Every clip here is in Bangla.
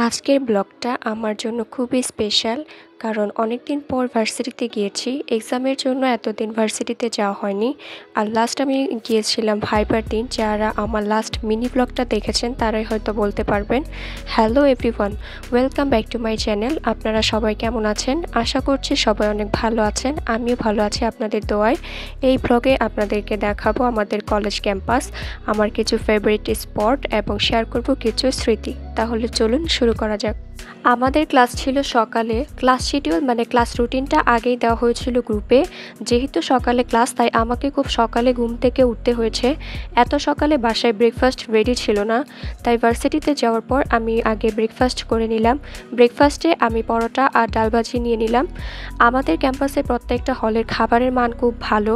আজকের ব্লগটা আমার জন্য খুবই স্পেশাল কারণ অনেক দিন পর ভার্সিটিতে গিয়েছি। এক্সামের জন্য এতদিন ভার্সিটিতে যাওয়া হয়নি। আর লাস্ট আমি গিয়েছিলাম ভাইবার দিন। যারা আমার লাস্ট মিনি ব্লগটা দেখেছেন তারাই হয়তো বলতে পারবেন। Hello everyone, welcome back to my channel. আপনারা সবাই কেমন আছেন? আশা করছি সবাই অনেক ভালো আছেন। আমিও ভালো আছি আপনাদের দোয়ায়। এই ব্লগে আপনাদেরকে দেখাবো আমাদের কলেজ ক্যাম্পাস, আমার কিছু ফেভারিট স্পট এবং শেয়ার করব কিছু স্মৃতি। তাহলে চলুন শুরু করা যাক। আমাদের ক্লাস ছিল সকালে। ক্লাস শিডিউল মানে ক্লাস রুটিনটা আগেই দেওয়া হয়েছিল গ্রুপে। যেহেতু সকালে ক্লাস, তাই আমাকে খুব সকালে ঘুম থেকে উঠতে হয়েছে। এত সকালে বাসায় ব্রেকফাস্ট রেডি ছিল না, তাই ভার্সিটিতে যাওয়ার পর আমি আগে ব্রেকফাস্ট করে নিলাম। ব্রেকফাস্টে আমি পরোটা আর ডাল ভাজি নিয়ে নিলাম। আমাদের ক্যাম্পাসের প্রত্যেকটা হলের খাবারের মান খুব ভালো।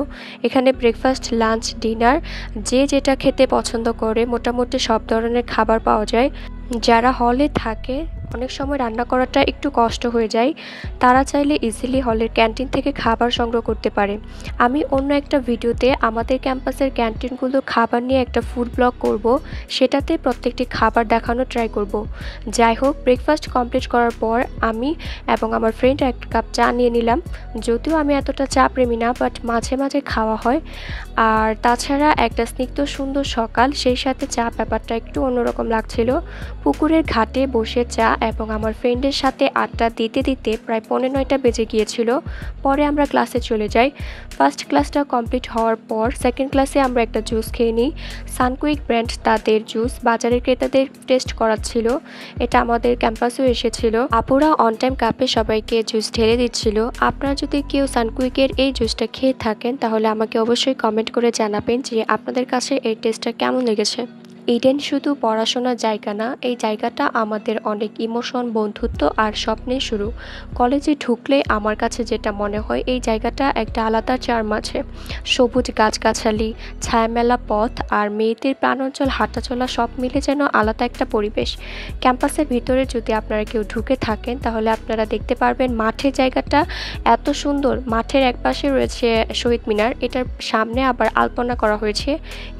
এখানে ব্রেকফাস্ট, লাঞ্চ, ডিনার যে যেটা খেতে পছন্দ করে মোটামুটি সব ধরনের খাবার পাওয়া যায়। যারা হলে থাকে অনেক সময় রান্না করাটা একটু কষ্ট হয়ে যায়, তারা চাইলে ইজিলি হলের ক্যান্টিন থেকে খাবার সংগ্রহ করতে পারে। আমি অন্য একটা ভিডিওতে আমাদের ক্যাম্পাসের ক্যান্টিনগুলোর খাবার নিয়ে একটা ফুড ব্লগ করব, সেটাতে প্রত্যেকটি খাবার দেখানো ট্রাই করব। যাই হোক, ব্রেকফাস্ট কমপ্লিট করার পর আমি এবং আমার ফ্রেন্ড এক কাপ চা নিয়ে নিলাম। যদিও আমি এতটা চা প্রেমী না, বাট মাঝে মাঝে খাওয়া হয়। আর তাছাড়া একটা স্নিগ্ধ সুন্দর সকাল, সেই সাথে চা ব্যাপারটা একটু অন্যরকম লাগছিল। পুকুরের ঘাটে বসে চা এবং আমার ফ্রেন্ডের সাথে আড্ডা দিতে দিতে প্রায় 9:15 বেজে গিয়েছিল। পরে আমরা ক্লাসে চলে যাই। ফার্স্ট ক্লাসটা কমপ্লিট হওয়ার পর সেকেন্ড ক্লাসে আমরা একটা জুস খেয়ে নিই। সানকুইক ব্র্যান্ড তাদের জুস বাজারের ক্রেতাদের টেস্ট করাচ্ছিল। এটা আমাদের ক্যাম্পাসেও এসেছিল। আপুরা অন টাইম কাপে সবাইকে জুস ঢেলে দিচ্ছিল। আপনারা যদি কেউ সানকুইকের এই জুসটা খেয়ে থাকেন তাহলে আমাকে অবশ্যই কমেন্ট করে জানাবেন যে আপনাদের কাছে এই টেস্টটা কেমন লেগেছে। ইডেন শুধু পড়াশোনার জায়গা না, এই জায়গাটা আমাদের অনেক ইমোশন, বন্ধুত্ব আর স্বপ্নের শুরু। কলেজে ঢুকলে আমার কাছে যেটা মনে হয়, এই জায়গাটা একটা আলাদা চার্ম আছে। সবুজ গাছগাছালি, ছায়ামেলা পথ আর মেয়েদের প্রাণোজ্জ্বল হাঁটাচলা সব মিলে যেন আলাদা একটা পরিবেশ। ক্যাম্পাসের ভিতরে যদি আপনারা কেউ ঢুকে থাকেন তাহলে আপনারা দেখতে পারবেন মাঠের জায়গাটা এত সুন্দর। মাঠের একপাশে রয়েছে শহীদ মিনার, এটার সামনে আবার আলপনা করা হয়েছে।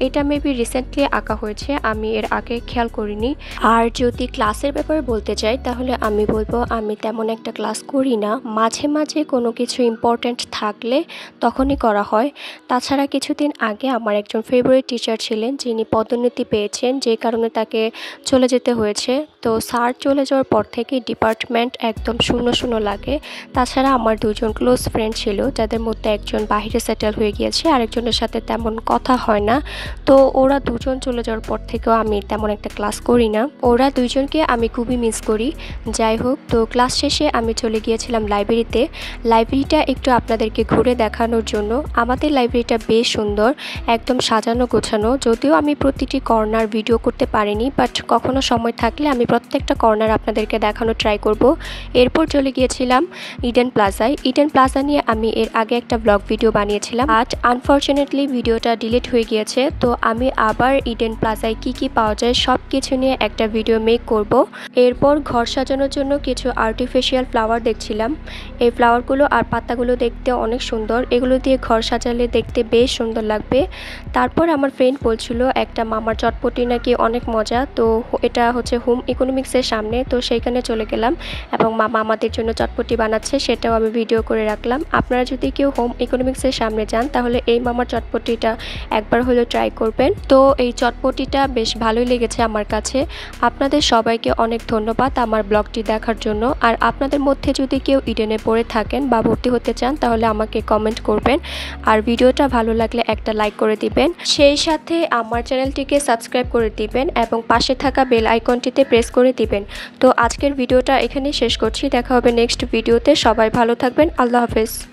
এটা মেবি রিসেন্টলি আঁকা হয়েছে, আমি এর আগে খেয়াল করিনি। আর যদি ক্লাসের ব্যাপারে বলতে চাই তাহলে আমি বলবো আমি তেমন একটা ক্লাস করি না। মাঝে মাঝে কোনো কিছু ইম্পর্ট্যান্ট থাকলে তখনই করা হয়। তাছাড়া কিছুদিন আগে আমার একজন ফেভারিট টিচার ছিলেন, যিনি পদোন্নতি পেয়েছেন, যে কারণে তাকে চলে যেতে হয়েছে। তো স্যার চলে যাওয়ার পর থেকে ডিপার্টমেন্ট একদম শূন্য শূন্য লাগে। তাছাড়া আমার দুজন ক্লোজ ফ্রেন্ড ছিল, যাদের মধ্যে একজন বাইরে সেটেল হয়ে গিয়েছে, আরেকজনের সাথে তেমন কথা হয় না। তো ওরা দুজন চলে যাওয়ার পর থেকেও আমি তেমন একটা ক্লাস করি না। ওরা দুইজনকে আমি খুবই মিস করি। যাই হোক, তো ক্লাস শেষে আমি চলে গিয়েছিলাম লাইব্রেরিতে। লাইব্রেরিটা একটু আপনাদেরকে ঘুরে দেখানোর জন্য। আমাদের লাইব্রেরিটা বেশ সুন্দর, একদম সাজানো গোছানো। যদিও আমি প্রতিটি কর্নার ভিডিও করতে পারিনি, বাট কখনো সময় থাকলে আমি প্রত্যেকটা কর্নার আপনাদেরকে দেখানো ট্রাই করব। এরপর চলে গিয়েছিলাম ইডেন প্লাজায়। ইডেন প্লাজা নিয়ে আমি এর আগে একটা ব্লগ ভিডিও বানিয়েছিলাম, বাট আনফর্চুনেটলি ভিডিওটা ডিলিট হয়ে গিয়েছে। তো আমি আবার ইডেন প্লাজায় কি কি পাওয়া যায় সব কিছু নিয়ে একটা ভিডিও মেক করব। এরপর ঘর সাজানোর জন্য কিছু আর্টিফিশিয়াল ফ্লাওয়ার দেখছিলাম। এই ফ্লাওয়ারগুলো আর পাতাগুলো দেখতে অনেক সুন্দর, এগুলো দিয়ে ঘর সাজালে দেখতে বেশ সুন্দর লাগবে। তারপর আমার ফ্রেন্ড বলছিল একটা মামার চটপটি নাকি অনেক মজা। তো এটা হচ্ছে হোম ইকোনমিক্সের সামনে, তো সেইখানে চলে গেলাম এবং মামা আমাদের জন্য চটপটি বানাচ্ছে, সেটাও আমি ভিডিও করে রাখলাম। আপনারা যদি কেউ হোম ইকোনমিক্সের সামনে যান তাহলে এই মামার চটপটিটা একবার হলেও ট্রাই করবেন। তো এই চটপটিটা বেশ ভালোই লেগেছে আমার কাছে। আপনাদের সবাইকে অনেক ধন্যবাদ আমার ব্লগটি দেখার জন্য। আর আপনাদের মধ্যে যদি কেউ ইডেনে পড়ে থাকেন বা ভর্তি হতে চান তাহলে আমাকে কমেন্ট করবেন। আর ভিডিওটা ভালো লাগলে একটা লাইক করে দিবেন, সেই সাথে আমার চ্যানেলটিকে সাবস্ক্রাইব করে দিবেন এবং পাশে থাকা বেল আইকনটিতে প্রেস করে দিবেন। তো আজকের ভিডিওটা এখানেই শেষ করছি। দেখা হবে নেক্সট ভিডিওতে। সবাই ভালো থাকবেন। আল্লাহ হাফেজ।